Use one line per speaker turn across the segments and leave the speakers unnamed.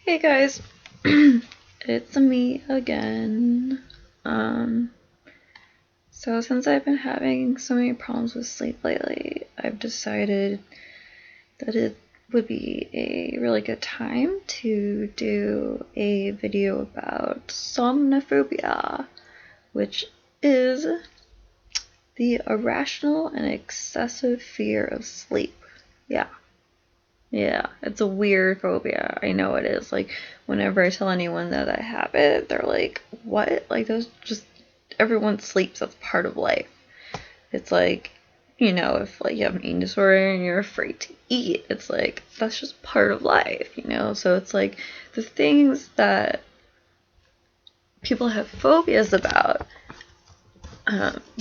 Hey guys, it's me again. So since I've been having so many problems with sleep lately, I've decided that it would be a really good time to do a video about somniphobia, which is the irrational and excessive fear of sleep. Yeah, it's a weird phobia. I know it is. Like, whenever I tell anyone that I have it, they're like, what? Like, those just, everyone sleeps. That's part of life. It's like, if like you have an eating disorder and you're afraid to eat, it's like, that's just part of life. So it's like the things that people have phobias about,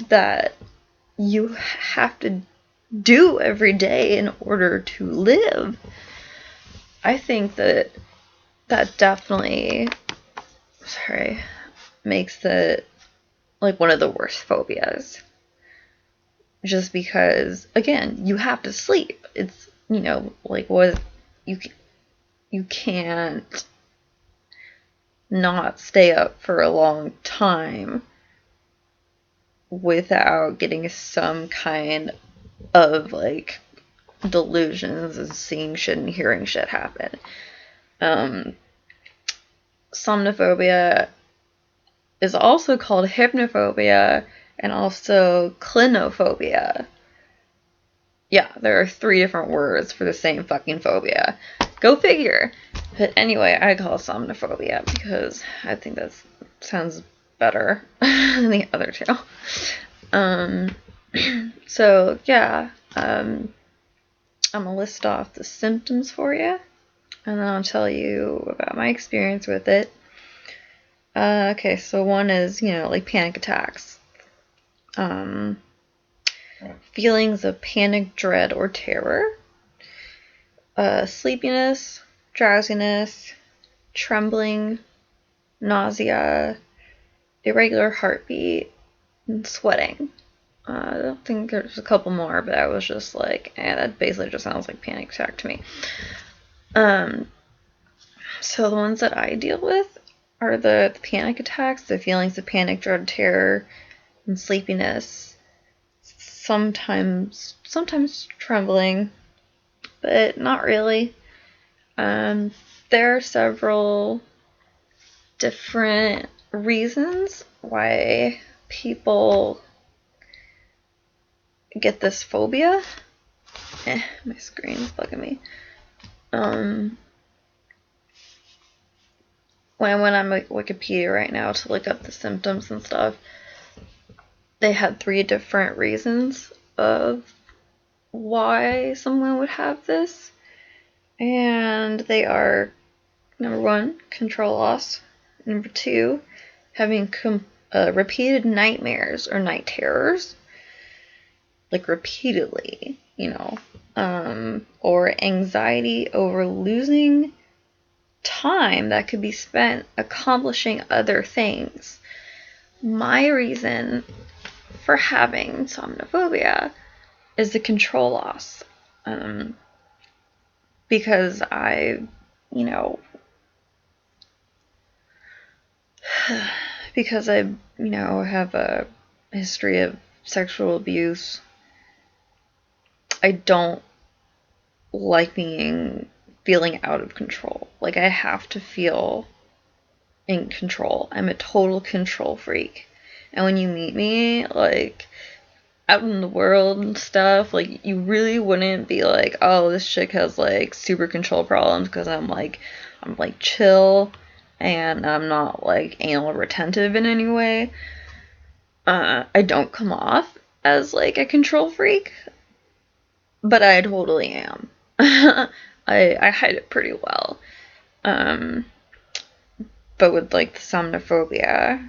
that you have to do every day in order to live. I think that definitely, makes it like one of the worst phobias. Just because, again, you have to sleep. It's, like what you can't not stay up for a long time without getting some kind of like delusions and seeing shit and hearing shit happen. Somniphobia is also called hypnophobia and also clinophobia. Yeah, there are 3 different words for the same fucking phobia. Go figure. But anyway, I call it somniphobia because I think that sounds better than the other 2. So yeah, I'm gonna list off the symptoms for you, and then I'll tell you about my experience with it. Okay, so one is, like panic attacks. Feelings of panic, dread, or terror. Sleepiness, drowsiness, trembling, nausea, irregular heartbeat, and sweating. I don't think there's a couple more, but I was just like, that basically just sounds like panic attack to me. So the ones that I deal with are the panic attacks, the feelings of panic, dread, terror, and sleepiness. Sometimes trembling, but not really. There are several different reasons why people get this phobia. My screen's bugging me. When I'm at Wikipedia right now to look up the symptoms and stuff, they had 3 different reasons of why someone would have this. And they are, number 1, control loss. Number 2, having repeated nightmares or night terrors. Like repeatedly, or anxiety over losing time that could be spent accomplishing other things. My reason for having somniphobia is the control loss. Because I have a history of sexual abuse. I don't like feeling out of control. Like, I have to feel in control. I'm a total control freak. And when you meet me, like, out in the world and stuff, like, you really wouldn't be like, oh, this chick has, like, super control problems, because I'm chill, and I'm not, like, anal retentive in any way. I don't come off as, like, a control freak, but I totally am. I hide it pretty well. But with like the somniphobia,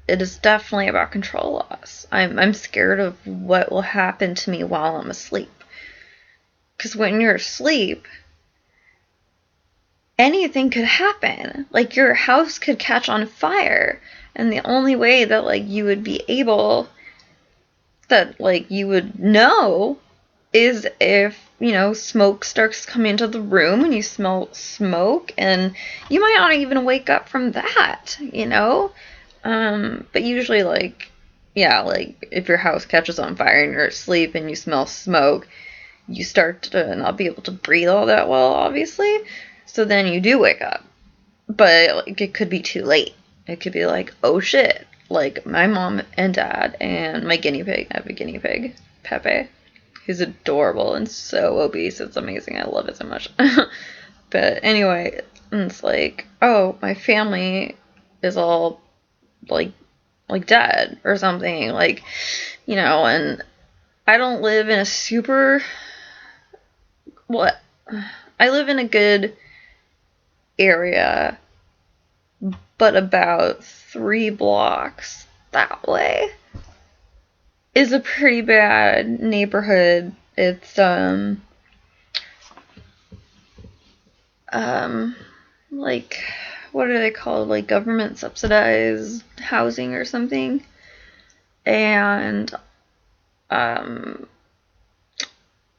it is definitely about control loss. I'm scared of what will happen to me while I'm asleep. Because when you're asleep, anything could happen. Like, your house could catch on fire, and the only way that like you would be able, that like you would know is if, smoke starts coming into the room and you smell smoke, and you might not even wake up from that, but usually, like, yeah, like, if your house catches on fire and you're asleep and you smell smoke, you start to not be able to breathe all that well, obviously, so then you do wake up. But, like, it could be too late. It could be like, oh shit, like, my mom and dad and my guinea pig, I have a guinea pig, Pepe. He's adorable and so obese. It's amazing. I love it so much. But anyway, it's like, oh, my family is all like dead or something. Like, and I don't live in a super, well, I live in a good area, but about 3 blocks that way is a pretty bad neighborhood. It's like, what are they called? Like, government subsidized housing or something. And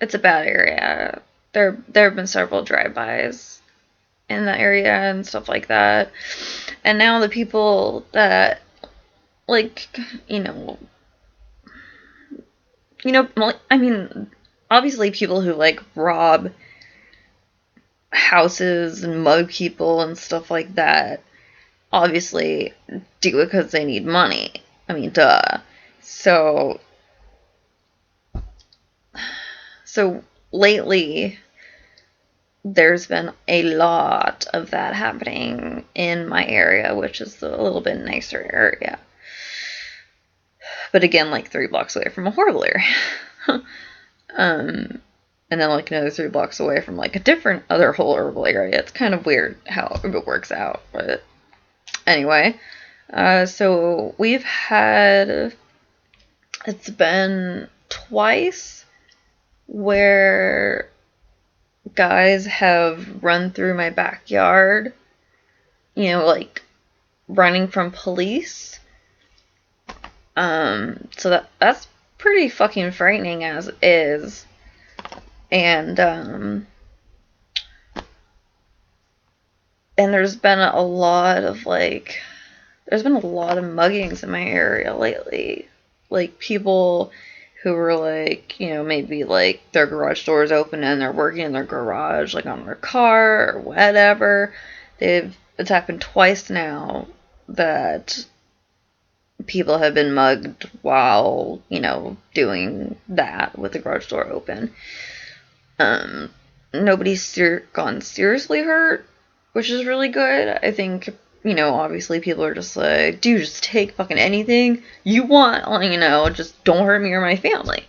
it's a bad area. There have been several drive-bys in the area and stuff like that. And now the people that, like, I mean, obviously people who, like, rob houses and mug people and stuff like that obviously do it because they need money. I mean, duh. So lately, there's been a lot of that happening in my area, which is a little bit nicer area. But again, like 3 blocks away from a horrible area. And then, like, another 3 blocks away from, like, a different other horrible area. It's kind of weird how it works out. But anyway, so it's been twice where guys have run through my backyard, like, running from police. So that's pretty fucking frightening as is. And there's been a lot of muggings in my area lately. Like, people who were, like, maybe, like, their garage door is open and they're working in their garage, like, on their car or whatever. It's happened twice now that people have been mugged while, doing that with the garage door open. Nobody's gotten seriously hurt, which is really good. I think, obviously people are just like, dude, just take fucking anything you want, just don't hurt me or my family.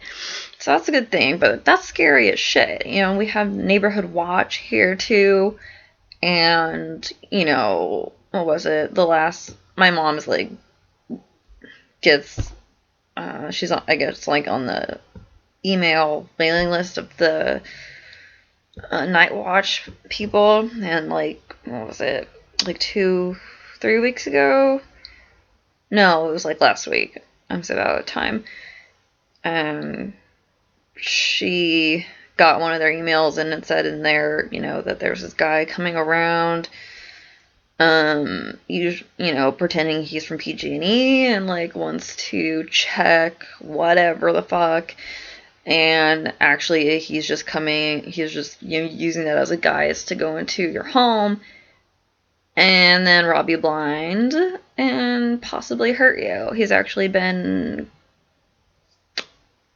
So that's a good thing, but that's scary as shit. We have neighborhood watch here too, and, what was it? My mom's, like, she's on, I guess, like, on the email mailing list of the night watch people, and, like, what was it, like 3 weeks ago? No, it was like last week. I'm so out of time. She got one of their emails, and it said in there, that there's this guy coming around, pretending he's from PG&E and, like, wants to check whatever the fuck. And actually, he's just using that as a guise to go into your home and then rob you blind and possibly hurt you. He's actually been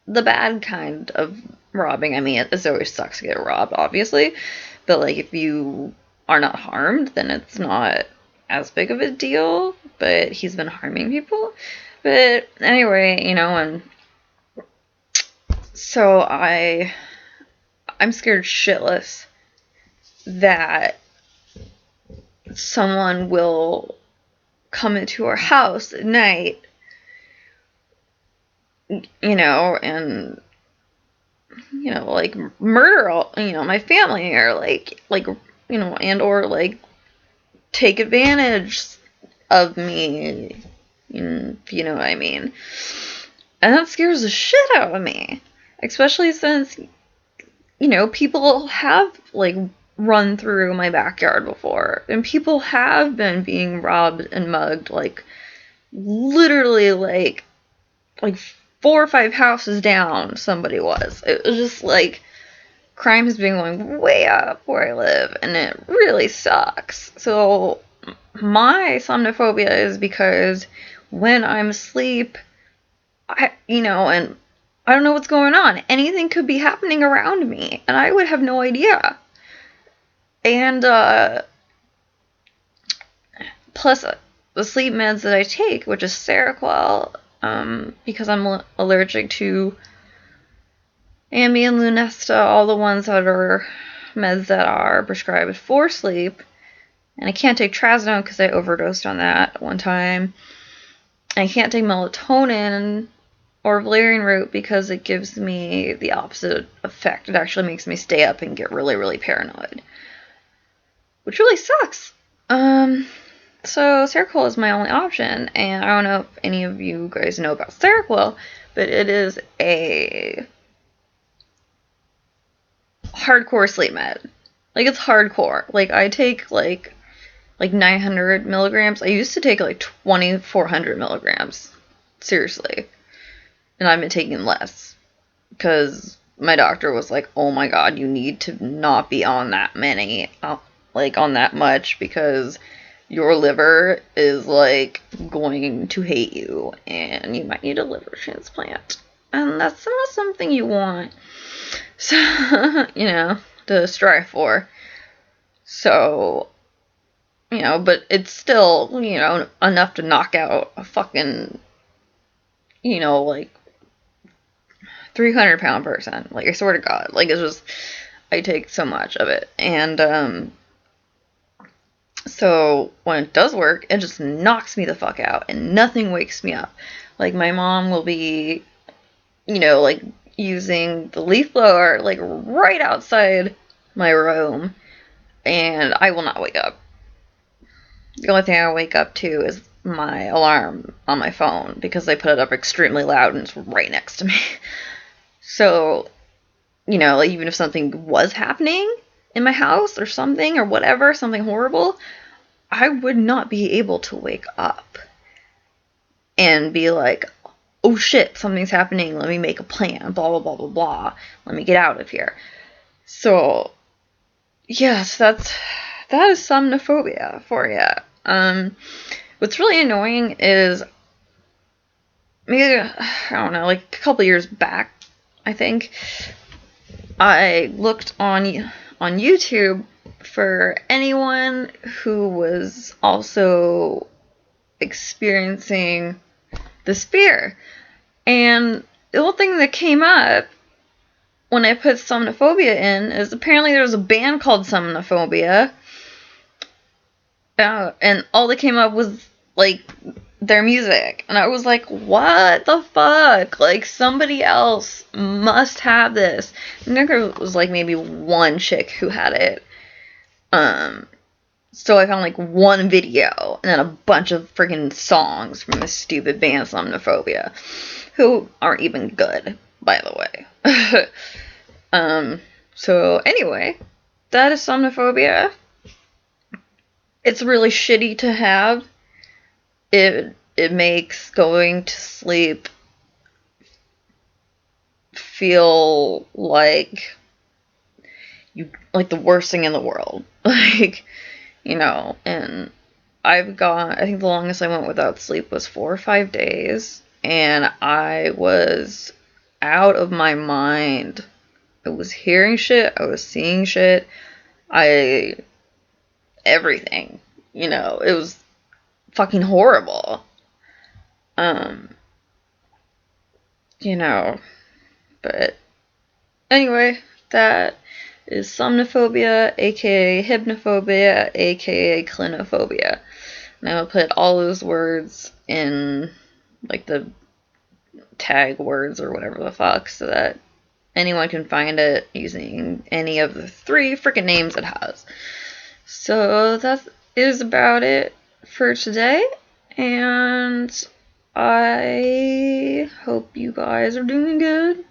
the bad kind of robbing. I mean, it always sucks to get robbed, obviously, but, like, if you are not harmed, then it's not as big of a deal. But he's been harming people. But anyway, and so I'm scared shitless that someone will come into our house at night, and, like, murder all, my family, or, like, and, or, like, take advantage of me, if you know what I mean. And that scares the shit out of me. Especially since, people have, like, run through my backyard before, and people have been being robbed and mugged, like, literally, like 4 or 5 houses down somebody was. It was just, like, crime has been going way up where I live, and it really sucks. So, my somniphobia is because when I'm asleep, and I don't know what's going on. Anything could be happening around me, and I would have no idea. And, plus, the sleep meds that I take, which is Seroquel, because I'm allergic to Ambien, Lunesta, all the ones that are meds that are prescribed for sleep. And I can't take trazodone because I overdosed on that one time. I can't take melatonin or valerian root because it gives me the opposite effect. It actually makes me stay up and get really, really paranoid, which really sucks. So Seroquel is my only option, and I don't know if any of you guys know about Seroquel, but it is a hardcore sleep med. Like, it's hardcore. Like, I take like 900 milligrams. I used to take like 2,400 milligrams. Seriously. And I've been taking less. Because my doctor was like, oh my god, you need to not be on that many. On that much. Because your liver is, like, going to hate you. And you might need a liver transplant. And that's not something you want. So, to strive for. So, but it's still, enough to knock out a fucking, like, 300-pound person. Like, I swear to God. Like, it's just, I take so much of it. And, so when it does work, it just knocks me the fuck out, and nothing wakes me up. Like, my mom will be, like, using the leaf blower, like, right outside my room, and I will not wake up. The only thing I wake up to is my alarm on my phone, because I put it up extremely loud and it's right next to me. So, like, even if something was happening in my house or something or whatever, something horrible, I would not be able to wake up and be like, oh shit, something's happening, let me make a plan, blah, blah, blah, blah, blah, let me get out of here. So, yes, that is somniphobia for you. What's really annoying is, maybe, I don't know, like, a couple years back, I think, I looked on YouTube for anyone who was also experiencing this fear. And the whole thing that came up when I put somniphobia in is apparently there was a band called Somniphobia. And all that came up was, like, their music. And I was like, what the fuck? Like, somebody else must have this. I think there was, like, maybe one chick who had it. So I found, like, one video and then a bunch of freaking songs from this stupid band Somniphobia, who aren't even good, by the way. So anyway, that is somniphobia. It's really shitty to have. It makes going to sleep feel like the worst thing in the world. Like, and I think the longest I went without sleep was 4 or 5 days, and I was out of my mind. I was hearing shit, I was seeing shit, everything, it was fucking horrible. But anyway, that is somniphobia, aka hypnophobia, aka clinophobia. And I will put all those words in, like, the tag words or whatever the fuck, so that anyone can find it using any of the 3 freaking names it has. So that is about it for today, and I hope you guys are doing good.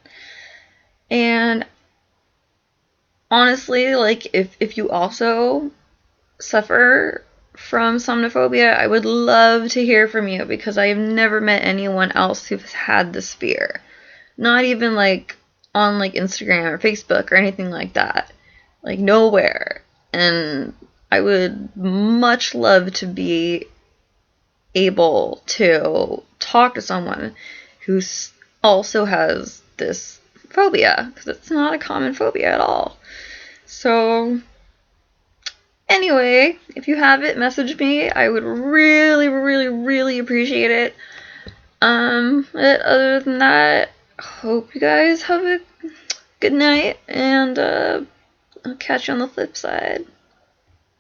And honestly, like, if you also suffer from somniphobia, I would love to hear from you, because I have never met anyone else who's had this fear. Not even like on like Instagram or Facebook or anything like that. Like nowhere. And I would much love to be able to talk to someone who also has this phobia, because it's not a common phobia at all. So anyway, if you have it, message me. I would really, really, really appreciate it. But other than that, hope you guys have a good night, and I'll catch you on the flip side.